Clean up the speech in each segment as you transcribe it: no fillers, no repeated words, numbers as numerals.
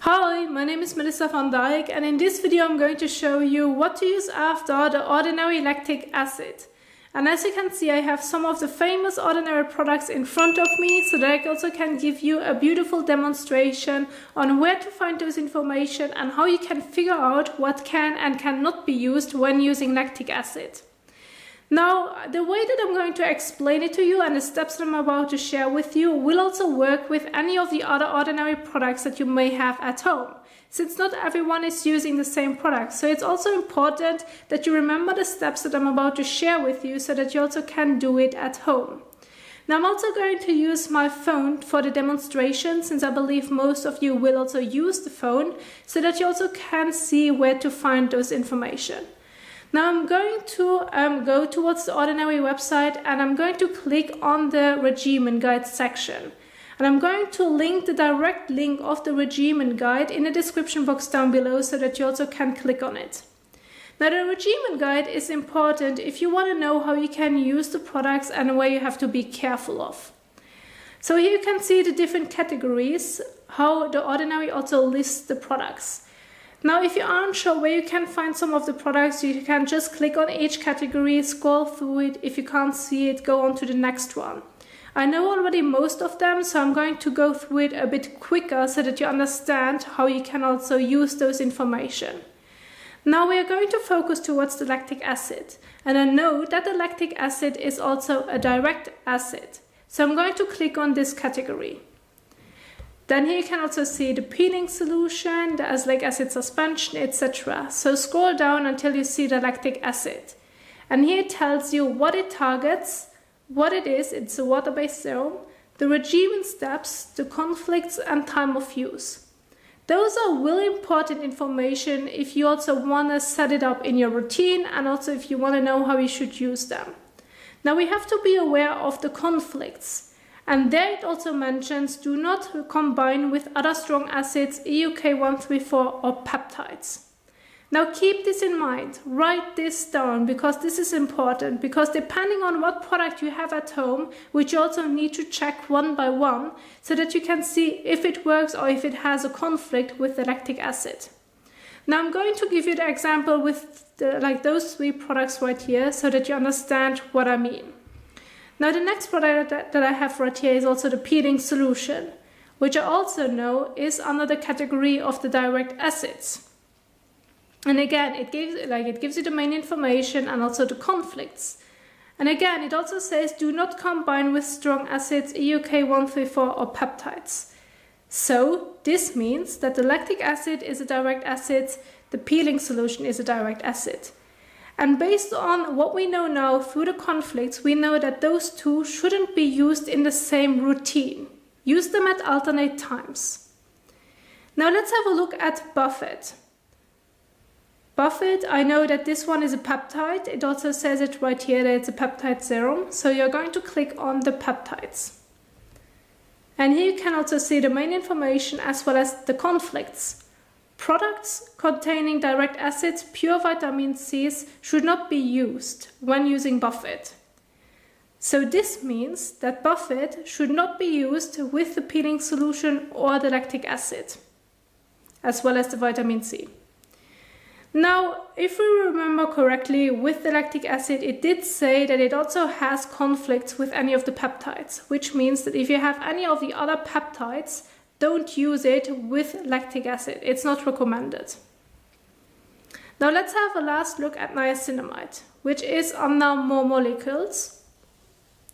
Hi, my name is Melissa van Dijk, and in this video I'm going to show you what to use after the Ordinary Lactic Acid. And as you can see, I have some of the famous Ordinary products in front of me, so that I also can give you a beautiful demonstration on where to find those information and how you can figure out what can and cannot be used when using lactic acid. Now, the way that I'm going to explain it to you and the steps that I'm about to share with you will also work with any of the other Ordinary products that you may have at home, since not everyone is using the same product. So it's also important that you remember the steps that I'm about to share with you so that you also can do it at home. Now, I'm also going to use my phone for the demonstration, since I believe most of you will also use the phone, so that you also can see where to find those information. Now I'm going to go towards the Ordinary website, and I'm going to click on the Regimen Guide section. And I'm going to link the direct link of the Regimen Guide in the description box down below so that you also can click on it. Now, the Regimen Guide is important if you want to know how you can use the products and where you have to be careful of. So here you can see the different categories, how the Ordinary also lists the products. Now, if you aren't sure where you can find some of the products, you can just click on each category, scroll through it. If you can't see it, go on to the next one. I know already most of them, so I'm going to go through it a bit quicker so that you understand how you can also use those information. Now we are going to focus towards the lactic acid. And I know that the lactic acid is also a direct acid. So I'm going to click on this category. Then here you can also see the peeling solution, the azelaic acid suspension, etc. So scroll down until you see the lactic acid. And here it tells you what it targets, what it is, it's a water-based serum, the regimen steps, the conflicts, and time of use. Those are really important information if you also want to set it up in your routine, and also if you want to know how you should use them. Now we have to be aware of the conflicts. And there it also mentions do not combine with other strong acids, EUK134 or peptides. Now keep this in mind, write this down, because this is important, because depending on what product you have at home, which you also need to check one by one, so that you can see if it works or if it has a conflict with the lactic acid. Now I'm going to give you the example with those three products right here, so that you understand what I mean. Now the next product that I have right here is also the peeling solution, which I also know is under the category of the direct acids. And again, it gives you the main information and also the conflicts. And again, it also says do not combine with strong acids, EUK134 or peptides. So this means that the lactic acid is a direct acid, the peeling solution is a direct acid. And based on what we know now through the conflicts, we know that those two shouldn't be used in the same routine. Use them at alternate times. Now let's have a look at Buffet. Buffet, I know that this one is a peptide. It also says it right here that it's a peptide serum. So you're going to click on the peptides. And here you can also see the main information as well as the conflicts. Products containing direct acids, pure vitamin C's, should not be used when using Buffet. So this means that Buffet should not be used with the peeling solution or the lactic acid, as well as the vitamin C. Now, if we remember correctly, with the lactic acid, it did say that it also has conflicts with any of the peptides, which means that if you have any of the other peptides, don't use it with lactic acid. It's not recommended. Now let's have a last look at niacinamide, which is under more molecules.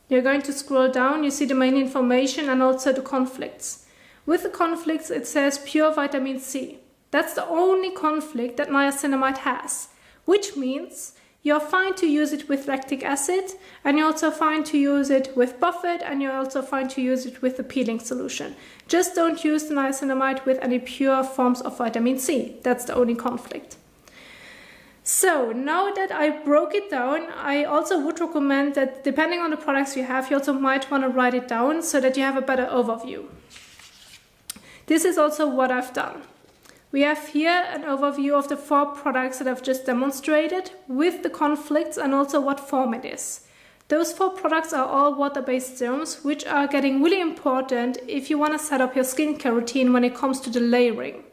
You're going to scroll down, you see the main information and also the conflicts. With the conflicts, it says pure vitamin C. That's the only conflict that niacinamide has, which means you're fine to use it with lactic acid, and you're also fine to use it with Buffet, and you're also fine to use it with the peeling solution. Just don't use the niacinamide with any pure forms of vitamin C. That's the only conflict. So now that I broke it down, I also would recommend that depending on the products you have, you also might want to write it down so that you have a better overview. This is also what I've done. We have here an overview of the 4 products that I've just demonstrated with the conflicts and also what form it is. Those 4 products are all water-based serums, which are getting really important if you want to set up your skincare routine when it comes to the layering.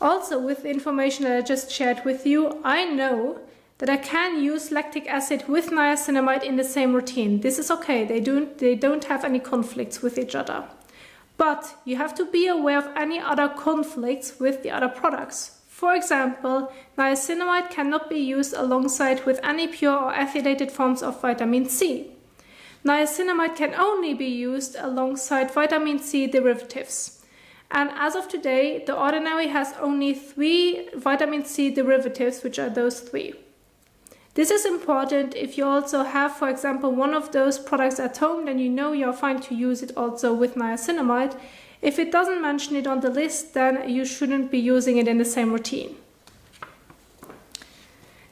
Also, with the information that I just shared with you, I know that I can use lactic acid with niacinamide in the same routine. This is okay, they don't have any conflicts with each other. But you have to be aware of any other conflicts with the other products. For example, niacinamide cannot be used alongside with any pure or ethylated forms of vitamin C. Niacinamide can only be used alongside vitamin C derivatives. And as of today, the Ordinary has only 3 vitamin C derivatives, which are those 3. This is important if you also have, for example, one of those products at home, then you know you're fine to use it also with niacinamide. If it doesn't mention it on the list, then you shouldn't be using it in the same routine.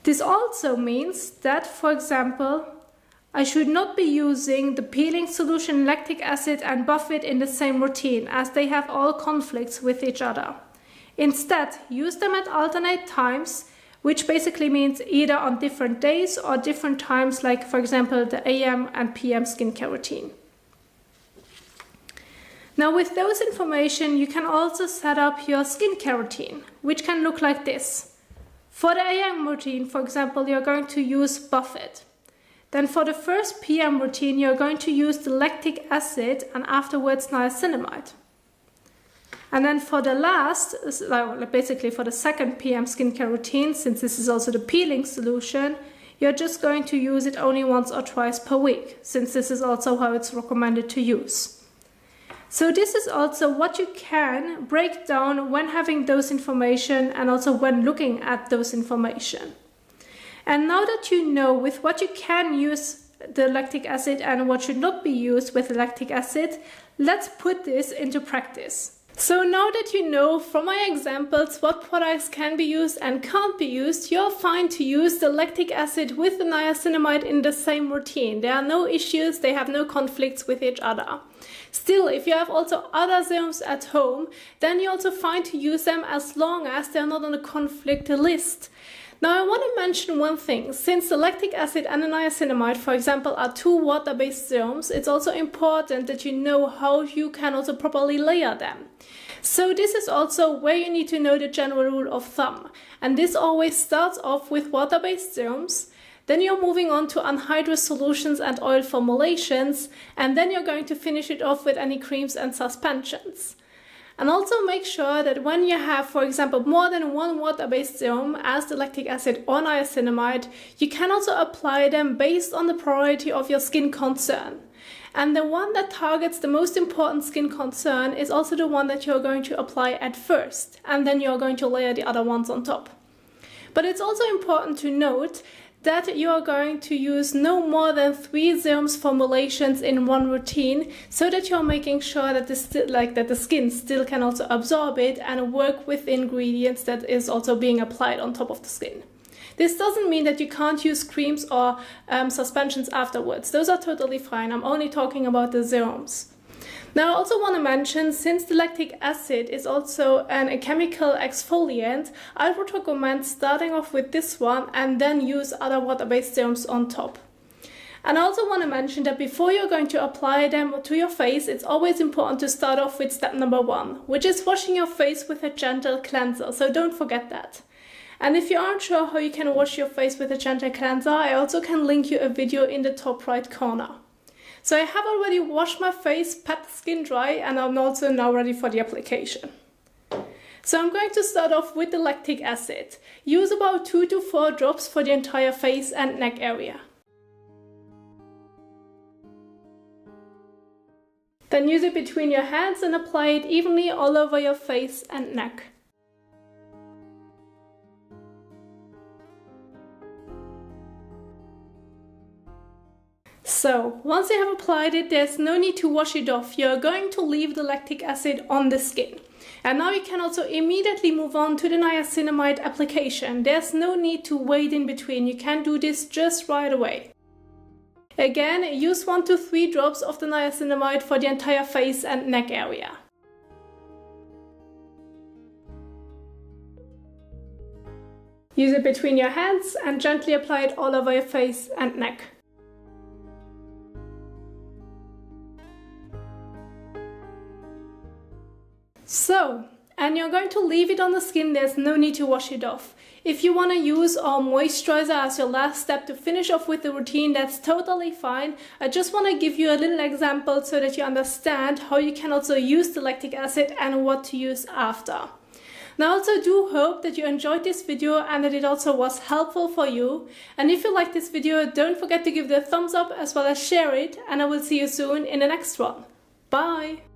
This also means that, for example, I should not be using the peeling solution lactic acid and buffet in the same routine, as they have all conflicts with each other. Instead, use them at alternate times, which basically means either on different days or different times, like for example the AM and PM skincare routine. Now with those information, you can also set up your skincare routine, which can look like this. For the AM routine, for example, you're going to use buffet. Then for the first PM routine, you're going to use the lactic acid and afterwards niacinamide. And then for the last, basically for the second PM skincare routine, since this is also the peeling solution, you're just going to use it only once or twice per week, since this is also how it's recommended to use. So this is also what you can break down when having those information and also when looking at those information. And now that you know with what you can use the lactic acid and what should not be used with the lactic acid, let's put this into practice. So now that you know from my examples what products can be used and can't be used, you're fine to use the lactic acid with the niacinamide in the same routine. There are no issues, they have no conflicts with each other. Still, if you have also other serums at home, then you're also fine to use them as long as they're not on a conflict list. Now I want to mention one thing. Since the lactic acid and the niacinamide, for example, are 2 water-based serums, it's also important that you know how you can also properly layer them. So this is also where you need to know the general rule of thumb. And this always starts off with water-based serums, then you're moving on to anhydrous solutions and oil formulations, and then you're going to finish it off with any creams and suspensions. And also make sure that when you have, for example, more than 1 water-based serum as the lactic acid or niacinamide, you can also apply them based on the priority of your skin concern. And the one that targets the most important skin concern is also the one that you're going to apply at first, and then you're going to layer the other ones on top. But it's also important to note that you are going to use no more than 3 serums formulations in one routine, so that you're making sure that the skin still can also absorb it and work with the ingredients that is also being applied on top of the skin. This doesn't mean that you can't use creams or suspensions afterwards. Those are totally fine. I'm only talking about the serums. Now I also want to mention, since the lactic acid is also a chemical exfoliant, I would recommend starting off with this one and then use other water-based serums on top. And I also want to mention that before you're going to apply them to your face, it's always important to start off with step number 1, which is washing your face with a gentle cleanser, so don't forget that. And if you aren't sure how you can wash your face with a gentle cleanser, I also can link you a video in the top right corner. So I have already washed my face, pat the skin dry, and I'm also now ready for the application. So I'm going to start off with the lactic acid. Use about 2 to 4 drops for the entire face and neck area. Then use it between your hands and apply it evenly all over your face and neck. So, once you have applied it, there's no need to wash it off. You're going to leave the lactic acid on the skin. And now you can also immediately move on to the niacinamide application. There's no need to wait in between. You can do this just right away. Again, use 1 to 3 drops of the niacinamide for the entire face and neck area. Use it between your hands and gently apply it all over your face and neck. So, and you're going to leave it on the skin. There's no need to wash it off. If you want to use our moisturizer as your last step to finish off with the routine, that's totally fine. I just want to give you a little example so that you understand how you can also use the lactic acid and what to use after. Now I also do hope that you enjoyed this video and that it also was helpful for you. And if you like this video, don't forget to give it a thumbs up as well as share it, and I will see you soon in the next one. Bye!